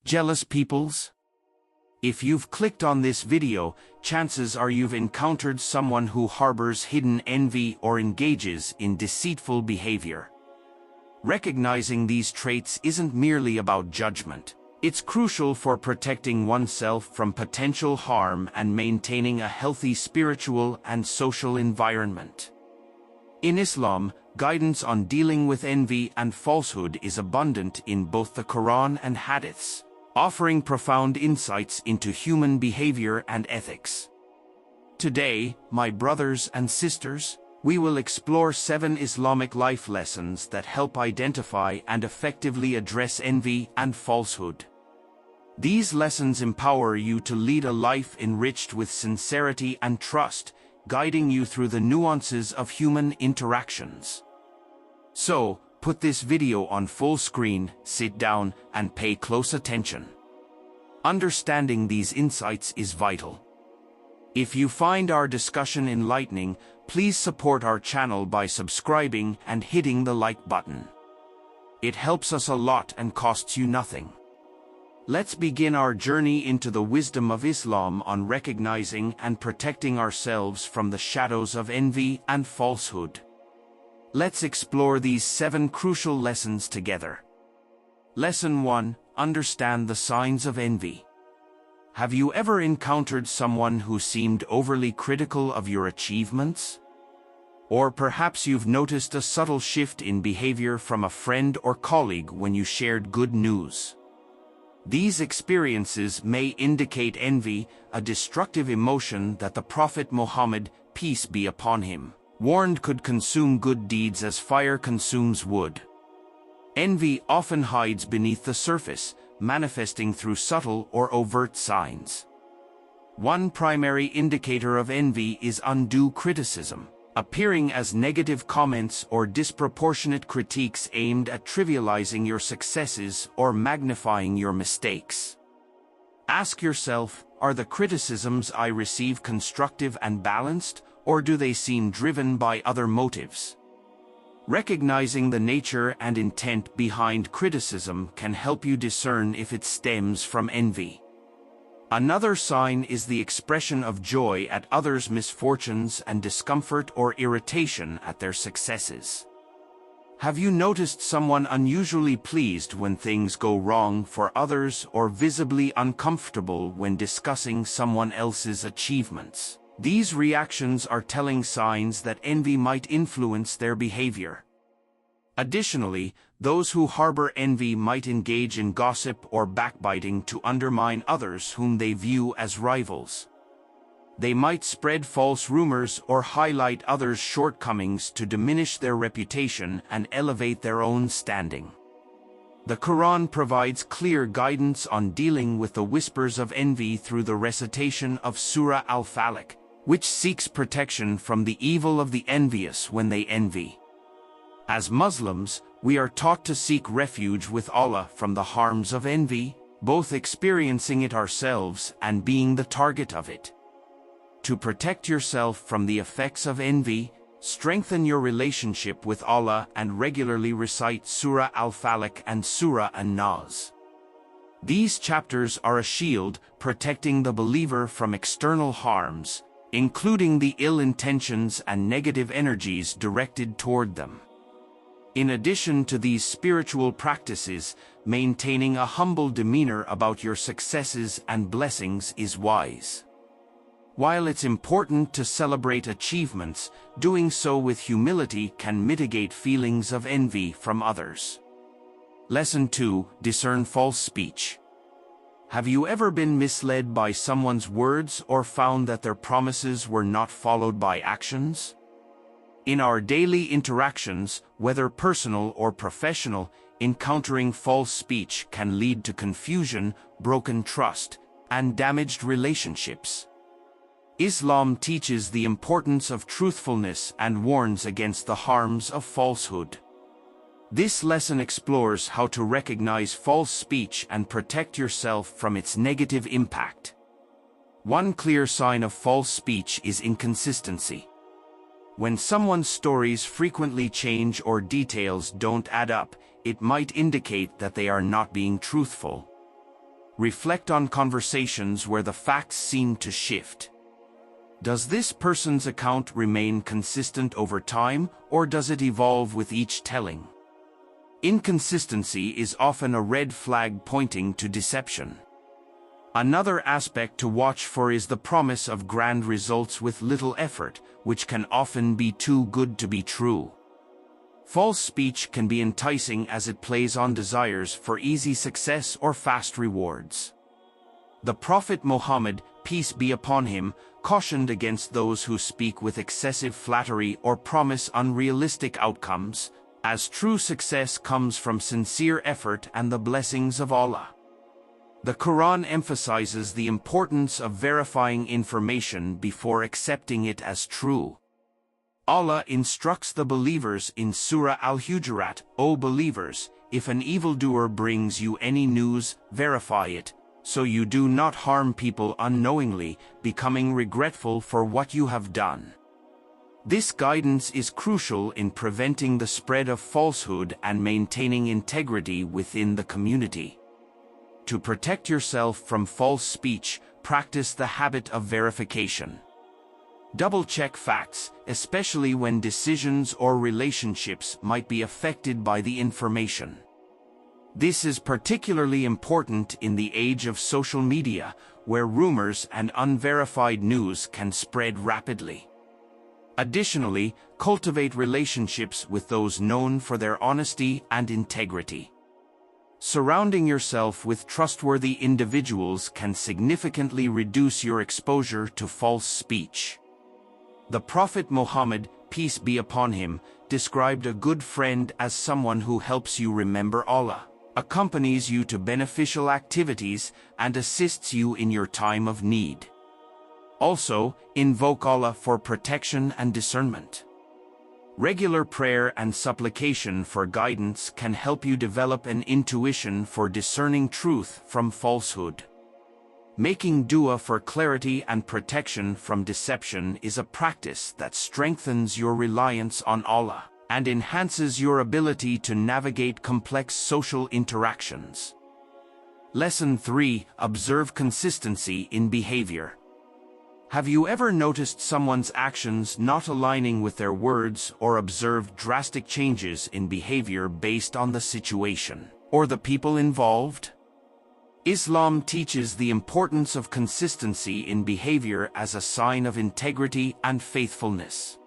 Jealous peoples? If you've clicked on this video, chances are you've encountered someone who harbors hidden envy or engages in deceitful behavior. Recognizing these traits isn't merely about judgment. It's crucial for protecting oneself from potential harm and maintaining a healthy spiritual and social environment. In Islam, guidance on dealing with envy and falsehood is abundant in both the Quran and Hadiths, offering profound insights into human behavior and ethics. Today, my brothers and sisters, we will explore 7 Islamic life lessons that help identify and effectively address envy and falsehood. These lessons empower you to lead a life enriched with sincerity and trust, guiding you through the nuances of human interactions. So, put this video on full screen, sit down, and pay close attention. Understanding these insights is vital. If you find our discussion enlightening, please support our channel by subscribing and hitting the like button. It helps us a lot and costs you nothing. Let's begin our journey into the wisdom of Islam on recognizing and protecting ourselves from the shadows of envy and falsehood. Let's explore these 7 crucial lessons together. Lesson 1. Understand the signs of envy. Have you ever encountered someone who seemed overly critical of your achievements? Or perhaps you've noticed a subtle shift in behavior from a friend or colleague when you shared good news. These experiences may indicate envy, a destructive emotion that the Prophet Muhammad, peace be upon him, warned could consume good deeds as fire consumes wood. Envy often hides beneath the surface, manifesting through subtle or overt signs. One primary indicator of envy is undue criticism, appearing as negative comments or disproportionate critiques aimed at trivializing your successes or magnifying your mistakes. Ask yourself, are the criticisms I receive constructive and balanced, or do they seem driven by other motives? Recognizing the nature and intent behind criticism can help you discern if it stems from envy. Another sign is the expression of joy at others' misfortunes and discomfort or irritation at their successes. Have you noticed someone unusually pleased when things go wrong for others or visibly uncomfortable when discussing someone else's achievements? These reactions are telling signs that envy might influence their behavior. Additionally, those who harbor envy might engage in gossip or backbiting to undermine others whom they view as rivals. They might spread false rumors or highlight others' shortcomings to diminish their reputation and elevate their own standing. The Quran provides clear guidance on dealing with the whispers of envy through the recitation of Surah Al-Falaq, which seeks protection from the evil of the envious when they envy. As Muslims, we are taught to seek refuge with Allah from the harms of envy, both experiencing it ourselves and being the target of it. To protect yourself from the effects of envy, strengthen your relationship with Allah and regularly recite Surah Al-Falaq and Surah An-Nas. These chapters are a shield protecting the believer from external harms, including the ill intentions and negative energies directed toward them. In addition to these spiritual practices, maintaining a humble demeanor about your successes and blessings is wise. While it's important to celebrate achievements, doing so with humility can mitigate feelings of envy from others. Lesson 2. Discern false speech. Have you ever been misled by someone's words or found that their promises were not followed by actions? In our daily interactions, whether personal or professional, encountering false speech can lead to confusion, broken trust, and damaged relationships. Islam teaches the importance of truthfulness and warns against the harms of falsehood. This lesson explores how to recognize false speech and protect yourself from its negative impact. One clear sign of false speech is inconsistency. When someone's stories frequently change or details don't add up, it might indicate that they are not being truthful. Reflect on conversations where the facts seem to shift. Does this person's account remain consistent over time, or does it evolve with each telling? Inconsistency is often a red flag pointing to deception. Another aspect to watch for is the promise of grand results with little effort, which can often be too good to be true. False speech can be enticing as it plays on desires for easy success or fast rewards. The Prophet Muhammad, peace be upon him, cautioned against those who speak with excessive flattery or promise unrealistic outcomes, as true success comes from sincere effort and the blessings of Allah. The Quran emphasizes the importance of verifying information before accepting it as true. Allah instructs the believers in Surah Al-Hujurat, "O believers, if an evildoer brings you any news, verify it, so you do not harm people unknowingly, becoming regretful for what you have done." This guidance is crucial in preventing the spread of falsehood and maintaining integrity within the community. To protect yourself from false speech, practice the habit of verification. Double-check facts, especially when decisions or relationships might be affected by the information. This is particularly important in the age of social media, where rumors and unverified news can spread rapidly. Additionally, cultivate relationships with those known for their honesty and integrity. Surrounding yourself with trustworthy individuals can significantly reduce your exposure to false speech. The Prophet Muhammad, peace be upon him, described a good friend as someone who helps you remember Allah, accompanies you to beneficial activities, and assists you in your time of need. Also, invoke Allah for protection and discernment. Regular prayer and supplication for guidance can help you develop an intuition for discerning truth from falsehood. Making dua for clarity and protection from deception is a practice that strengthens your reliance on Allah and enhances your ability to navigate complex social interactions. Lesson 3: Observe consistency in behavior. Have you ever noticed someone's actions not aligning with their words or observed drastic changes in behavior based on the situation or the people involved? Islam teaches the importance of consistency in behavior as a sign of integrity and faithfulness.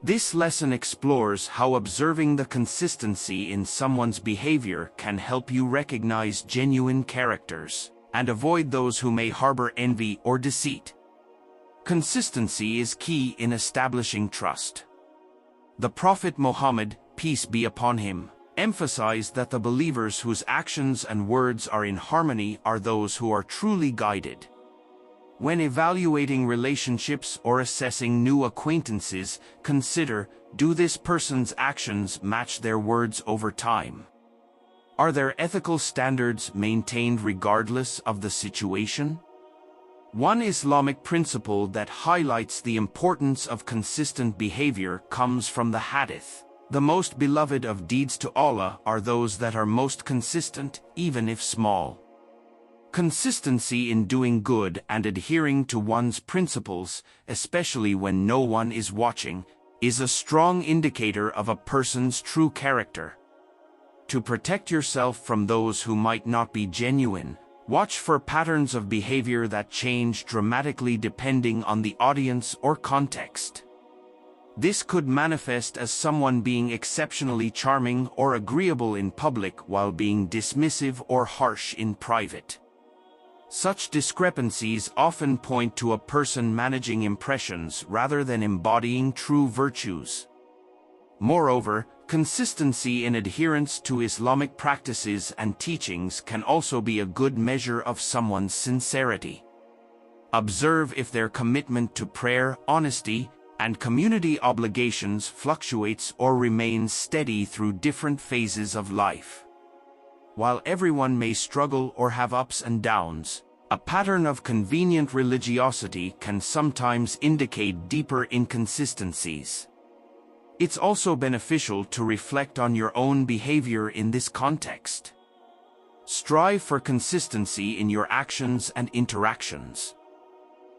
This lesson explores how observing the consistency in someone's behavior can help you recognize genuine characters and avoid those who may harbor envy or deceit. Consistency is key in establishing trust. The Prophet Muhammad, peace be upon him, emphasized that the believers whose actions and words are in harmony are those who are truly guided. When evaluating relationships or assessing new acquaintances, consider, do this person's actions match their words over time? Are their ethical standards maintained regardless of the situation? One Islamic principle that highlights the importance of consistent behavior comes from the Hadith. The most beloved of deeds to Allah are those that are most consistent, even if small. Consistency in doing good and adhering to one's principles, especially when no one is watching, is a strong indicator of a person's true character. To protect yourself from those who might not be genuine, watch for patterns of behavior that change dramatically depending on the audience or context. This could manifest as someone being exceptionally charming or agreeable in public while being dismissive or harsh in private. Such discrepancies often point to a person managing impressions rather than embodying true virtues. Moreover, consistency in adherence to Islamic practices and teachings can also be a good measure of someone's sincerity. Observe if their commitment to prayer, honesty, and community obligations fluctuates or remains steady through different phases of life. While everyone may struggle or have ups and downs, a pattern of convenient religiosity can sometimes indicate deeper inconsistencies. It's also beneficial to reflect on your own behavior in this context. Strive for consistency in your actions and interactions.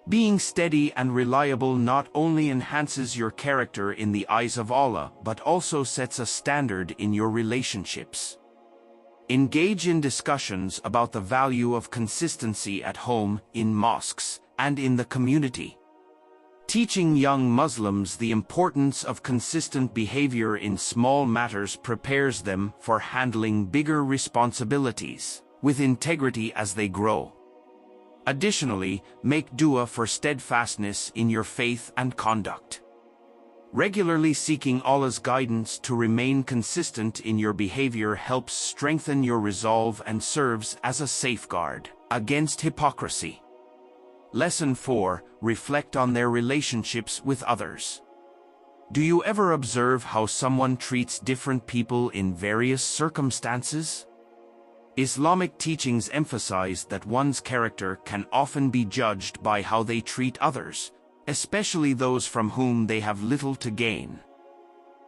Being steady and reliable not only enhances your character in the eyes of Allah, but also sets a standard in your relationships. Engage in discussions about the value of consistency at home, in mosques, and in the community. Teaching young Muslims the importance of consistent behavior in small matters prepares them for handling bigger responsibilities with integrity as they grow. Additionally, make dua for steadfastness in your faith and conduct. Regularly seeking Allah's guidance to remain consistent in your behavior helps strengthen your resolve and serves as a safeguard against hypocrisy. Lesson 4. Reflect on their relationships with others. Do you ever observe how someone treats different people in various circumstances? Islamic teachings emphasize that one's character can often be judged by how they treat others, especially those from whom they have little to gain.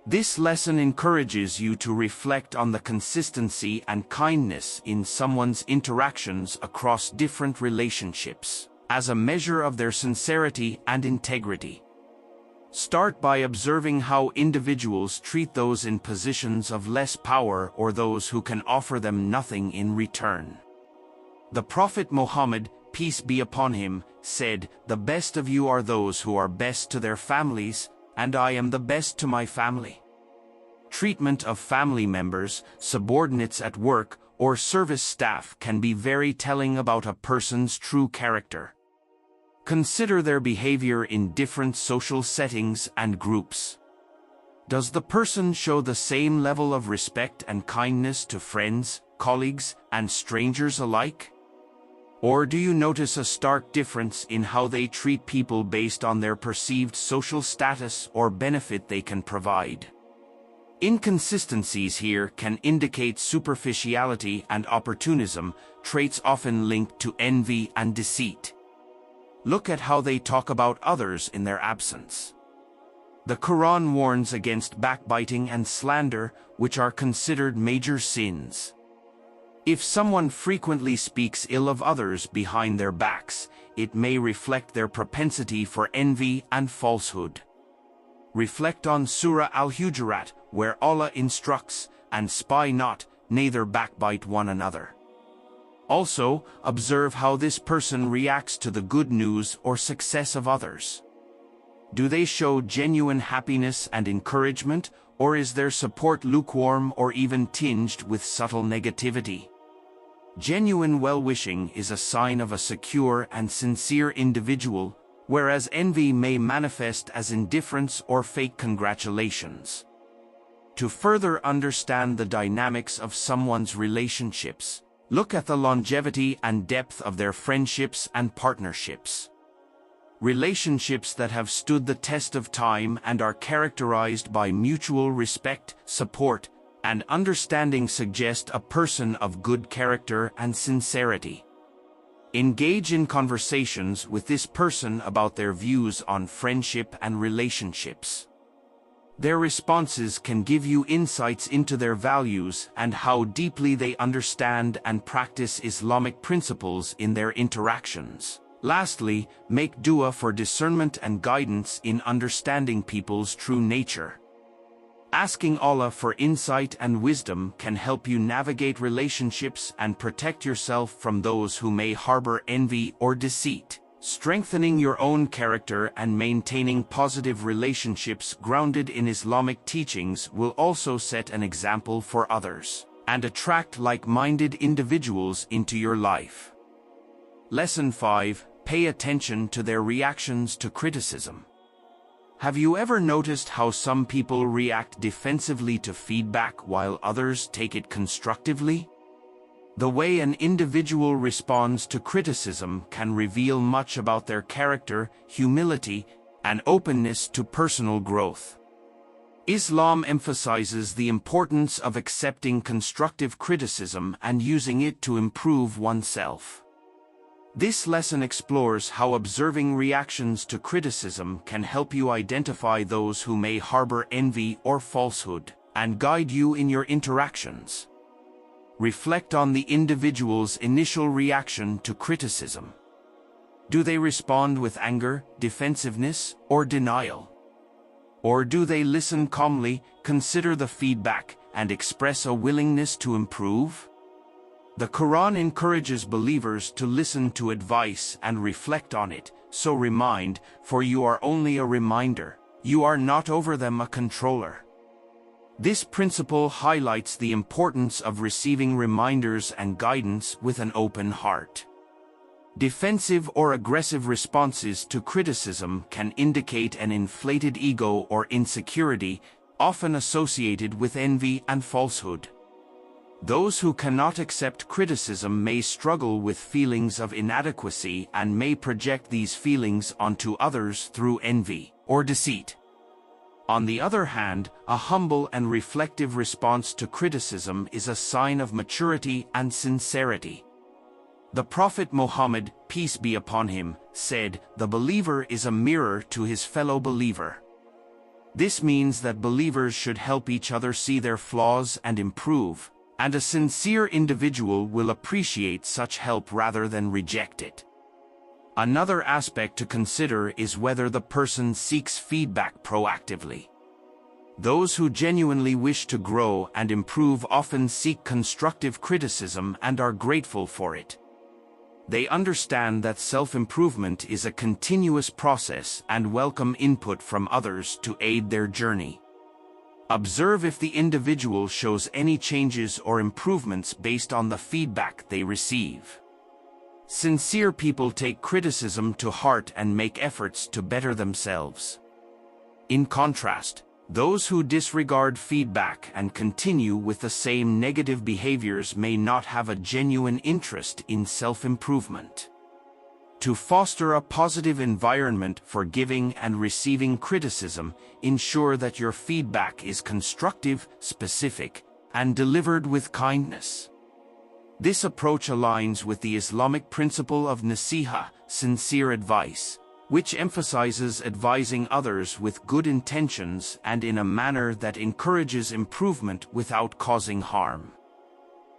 This lesson encourages you to reflect on the consistency and kindness in someone's interactions across different relationships, as a measure of their sincerity and integrity. Start by observing how individuals treat those in positions of less power or those who can offer them nothing in return. The Prophet Muhammad, peace be upon him, said, "The best of you are those who are best to their families, and I am the best to my family." Treatment of family members, subordinates at work, or service staff can be very telling about a person's true character. Consider their behavior in different social settings and groups. Does the person show the same level of respect and kindness to friends, colleagues, and strangers alike? Or do you notice a stark difference in how they treat people based on their perceived social status or benefit they can provide? Inconsistencies here can indicate superficiality and opportunism, traits often linked to envy and deceit. Look at how they talk about others in their absence. The Quran warns against backbiting and slander, which are considered major sins. If someone frequently speaks ill of others behind their backs, it may reflect their propensity for envy and falsehood. Reflect on Surah Al-Hujurat, where Allah instructs, "And spy not, neither backbite one another." Also, observe how this person reacts to the good news or success of others. Do they show genuine happiness and encouragement, or is their support lukewarm or even tinged with subtle negativity? Genuine well-wishing is a sign of a secure and sincere individual, whereas envy may manifest as indifference or fake congratulations. To further understand the dynamics of someone's relationships, look at the longevity and depth of their friendships and partnerships. Relationships that have stood the test of time and are characterized by mutual respect, support, and understanding suggest a person of good character and sincerity. Engage in conversations with this person about their views on friendship and relationships. Their responses can give you insights into their values and how deeply they understand and practice Islamic principles in their interactions. Lastly, make dua for discernment and guidance in understanding people's true nature. Asking Allah for insight and wisdom can help you navigate relationships and protect yourself from those who may harbor envy or deceit. Strengthening your own character and maintaining positive relationships grounded in Islamic teachings will also set an example for others and attract like-minded individuals into your life. Lesson 5. Pay attention to their reactions to criticism. Have you ever noticed how some people react defensively to feedback while others take it constructively? The way an individual responds to criticism can reveal much about their character, humility, and openness to personal growth. Islam emphasizes the importance of accepting constructive criticism and using it to improve oneself. This lesson explores how observing reactions to criticism can help you identify those who may harbor envy or falsehood, and guide you in your interactions. Reflect on the individual's initial reaction to criticism. Do they respond with anger, defensiveness, or denial? Or do they listen calmly, consider the feedback, and express a willingness to improve? The Quran encourages believers to listen to advice and reflect on it, so remind, for you are only a reminder, you are not over them a controller. This principle highlights the importance of receiving reminders and guidance with an open heart. Defensive or aggressive responses to criticism can indicate an inflated ego or insecurity, often associated with envy and falsehood. Those who cannot accept criticism may struggle with feelings of inadequacy and may project these feelings onto others through envy or deceit. On the other hand, a humble and reflective response to criticism is a sign of maturity and sincerity. The Prophet Muhammad, peace be upon him, said, "The believer is a mirror to his fellow believer." This means that believers should help each other see their flaws and improve, and a sincere individual will appreciate such help rather than reject it. Another aspect to consider is whether the person seeks feedback proactively. Those who genuinely wish to grow and improve often seek constructive criticism and are grateful for it. They understand that self-improvement is a continuous process and welcome input from others to aid their journey. Observe if the individual shows any changes or improvements based on the feedback they receive. Sincere people take criticism to heart and make efforts to better themselves. In contrast, those who disregard feedback and continue with the same negative behaviors may not have a genuine interest in self-improvement. To foster a positive environment for giving and receiving criticism, ensure that your feedback is constructive, specific, and delivered with kindness. This approach aligns with the Islamic principle of nasiha, sincere advice, which emphasizes advising others with good intentions and in a manner that encourages improvement without causing harm.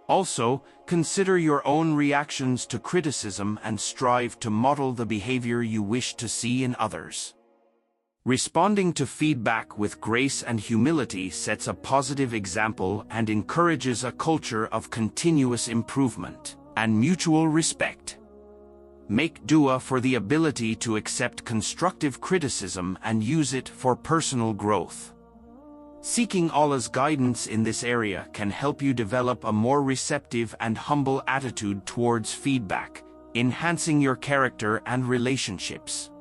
Also, consider your own reactions to criticism and strive to model the behavior you wish to see in others. Responding to feedback with grace and humility sets a positive example and encourages a culture of continuous improvement and mutual respect. Make dua for the ability to accept constructive criticism and use it for personal growth. Seeking Allah's guidance in this area can help you develop a more receptive and humble attitude towards feedback, enhancing your character and relationships.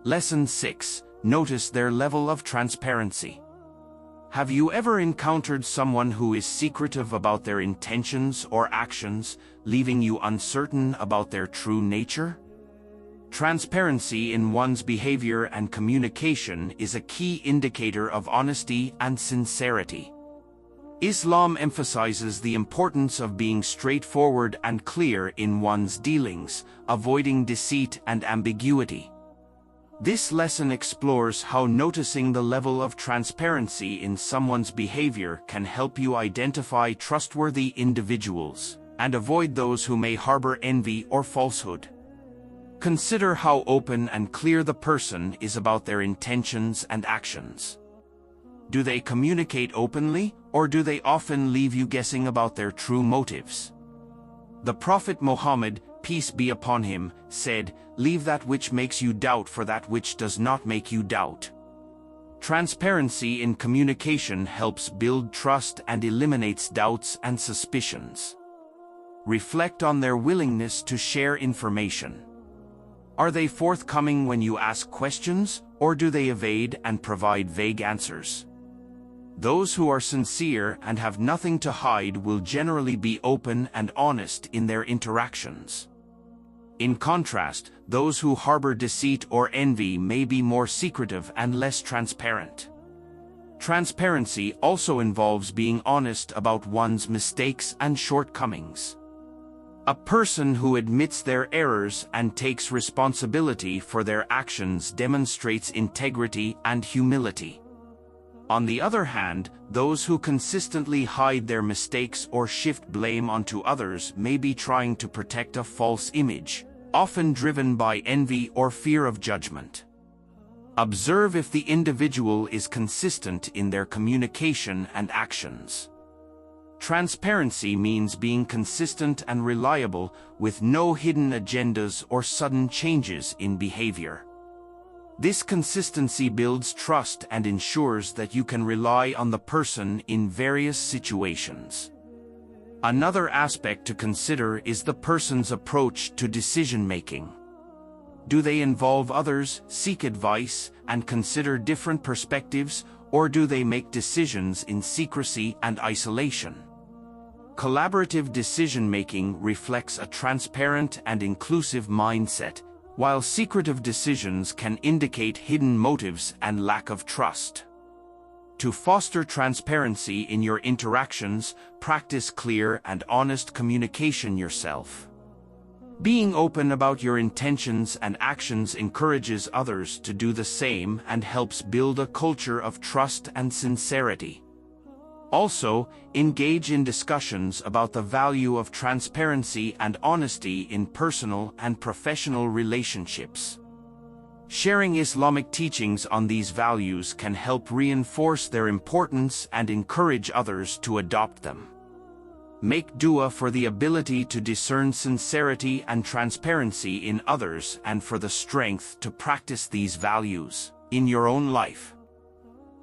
Lesson 6. Notice their level of transparency. Have you ever encountered someone who is secretive about their intentions or actions, leaving you uncertain about their true nature? Transparency in one's behavior and communication is a key indicator of honesty and sincerity. Islam emphasizes the importance of being straightforward and clear in one's dealings, avoiding deceit and ambiguity. This lesson explores how noticing the level of transparency in someone's behavior can help you identify trustworthy individuals and avoid those who may harbor envy or falsehood. Consider how open and clear the person is about their intentions and actions. Do they communicate openly, or do they often leave you guessing about their true motives? The Prophet Muhammad, peace be upon him, said, "Leave that which makes you doubt for that which does not make you doubt." Transparency in communication helps build trust and eliminates doubts and suspicions. Reflect on their willingness to share information. Are they forthcoming when you ask questions, or do they evade and provide vague answers? Those who are sincere and have nothing to hide will generally be open and honest in their interactions. In contrast, those who harbor deceit or envy may be more secretive and less transparent. Transparency also involves being honest about one's mistakes and shortcomings. A person who admits their errors and takes responsibility for their actions demonstrates integrity and humility. On the other hand, those who consistently hide their mistakes or shift blame onto others may be trying to protect a false image, often driven by envy or fear of judgment. Observe if the individual is consistent in their communication and actions. Transparency means being consistent and reliable, with no hidden agendas or sudden changes in behavior. This consistency builds trust and ensures that you can rely on the person in various situations. Another aspect to consider is the person's approach to decision-making. Do they involve others, seek advice, and consider different perspectives, or do they make decisions in secrecy and isolation? Collaborative decision-making reflects a transparent and inclusive mindset, while secretive decisions can indicate hidden motives and lack of trust. To foster transparency in your interactions, practice clear and honest communication yourself. Being open about your intentions and actions encourages others to do the same and helps build a culture of trust and sincerity. Also, engage in discussions about the value of transparency and honesty in personal and professional relationships. Sharing Islamic teachings on these values can help reinforce their importance and encourage others to adopt them. Make dua for the ability to discern sincerity and transparency in others and for the strength to practice these values in your own life.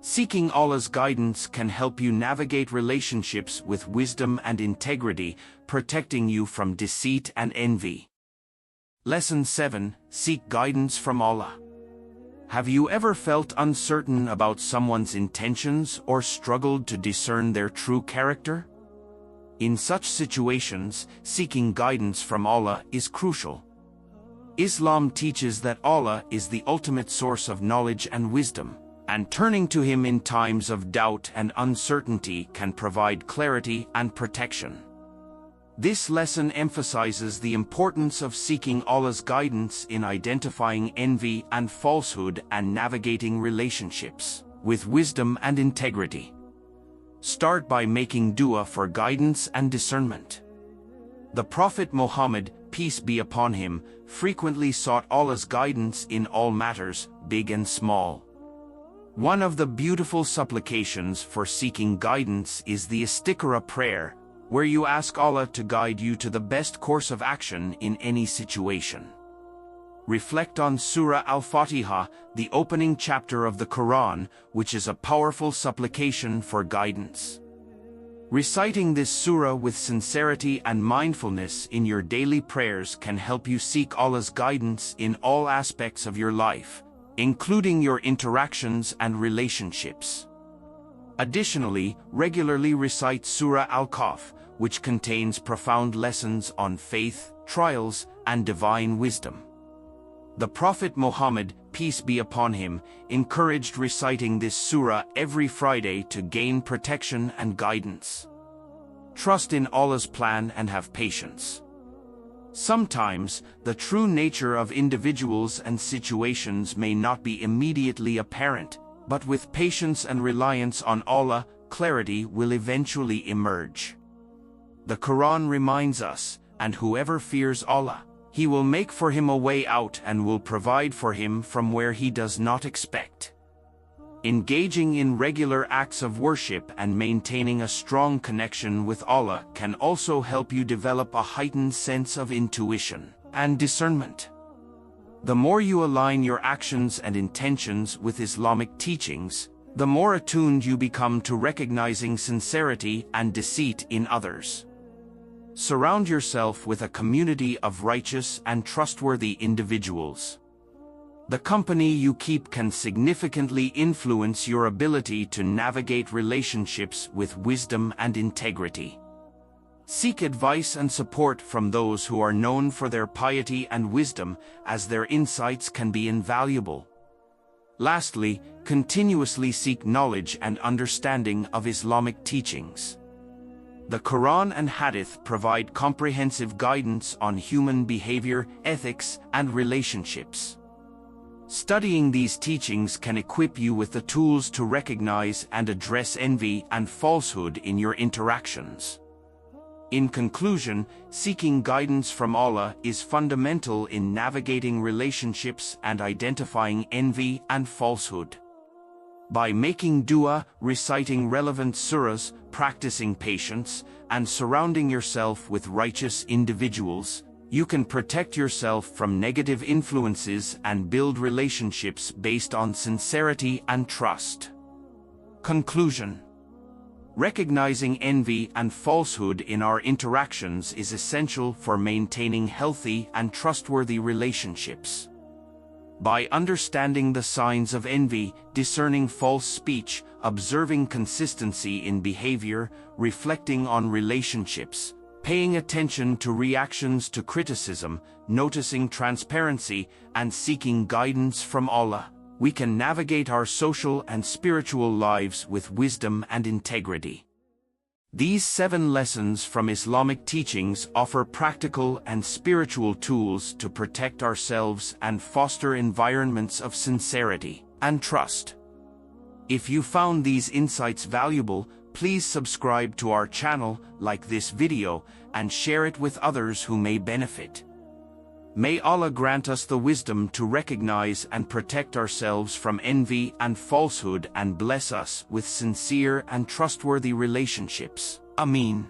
Seeking Allah's guidance can help you navigate relationships with wisdom and integrity, protecting you from deceit and envy. Lesson 7. Seek guidance from Allah. Have you ever felt uncertain about someone's intentions or struggled to discern their true character? In such situations, seeking guidance from Allah is crucial. Islam teaches that Allah is the ultimate source of knowledge and wisdom, and turning to Him in times of doubt and uncertainty can provide clarity and protection. This lesson emphasizes the importance of seeking Allah's guidance in identifying envy and falsehood and navigating relationships with wisdom and integrity. Start by making dua for guidance and discernment. The Prophet Muhammad, peace be upon him, frequently sought Allah's guidance in all matters, big and small. One of the beautiful supplications for seeking guidance is the istikhara prayer, where you ask Allah to guide you to the best course of action in any situation. Reflect on Surah Al-Fatiha, the opening chapter of the Quran, which is a powerful supplication for guidance. Reciting this surah with sincerity and mindfulness in your daily prayers can help you seek Allah's guidance in all aspects of your life, including your interactions and relationships. Additionally, regularly recite Surah Al-Kahf, which contains profound lessons on faith, trials, and divine wisdom. The Prophet Muhammad, peace be upon him, encouraged reciting this surah every Friday to gain protection and guidance. Trust in Allah's plan and have patience. Sometimes, the true nature of individuals and situations may not be immediately apparent, but with patience and reliance on Allah, clarity will eventually emerge. The Quran reminds us, and whoever fears Allah, He will make for him a way out and will provide for him from where he does not expect. Engaging in regular acts of worship and maintaining a strong connection with Allah can also help you develop a heightened sense of intuition and discernment. The more you align your actions and intentions with Islamic teachings, the more attuned you become to recognizing sincerity and deceit in others. Surround yourself with a community of righteous and trustworthy individuals. The company you keep can significantly influence your ability to navigate relationships with wisdom and integrity. Seek advice and support from those who are known for their piety and wisdom, as their insights can be invaluable. Lastly, continuously seek knowledge and understanding of Islamic teachings. The Quran and Hadith provide comprehensive guidance on human behavior, ethics, and relationships. Studying these teachings can equip you with the tools to recognize and address envy and falsehood in your interactions. In conclusion, seeking guidance from Allah is fundamental in navigating relationships and identifying envy and falsehood. By making dua, reciting relevant surahs, practicing patience, and surrounding yourself with righteous individuals, you can protect yourself from negative influences and build relationships based on sincerity and trust. Conclusion: recognizing envy and falsehood in our interactions is essential for maintaining healthy and trustworthy relationships. By understanding the signs of envy, discerning false speech, observing consistency in behavior, reflecting on relationships, paying attention to reactions to criticism, noticing transparency, and seeking guidance from Allah, we can navigate our social and spiritual lives with wisdom and integrity. These 7 lessons from Islamic teachings offer practical and spiritual tools to protect ourselves and foster environments of sincerity and trust. If you found these insights valuable, please subscribe to our channel, like this video, and share it with others who may benefit. May Allah grant us the wisdom to recognize and protect ourselves from envy and falsehood and bless us with sincere and trustworthy relationships. Ameen.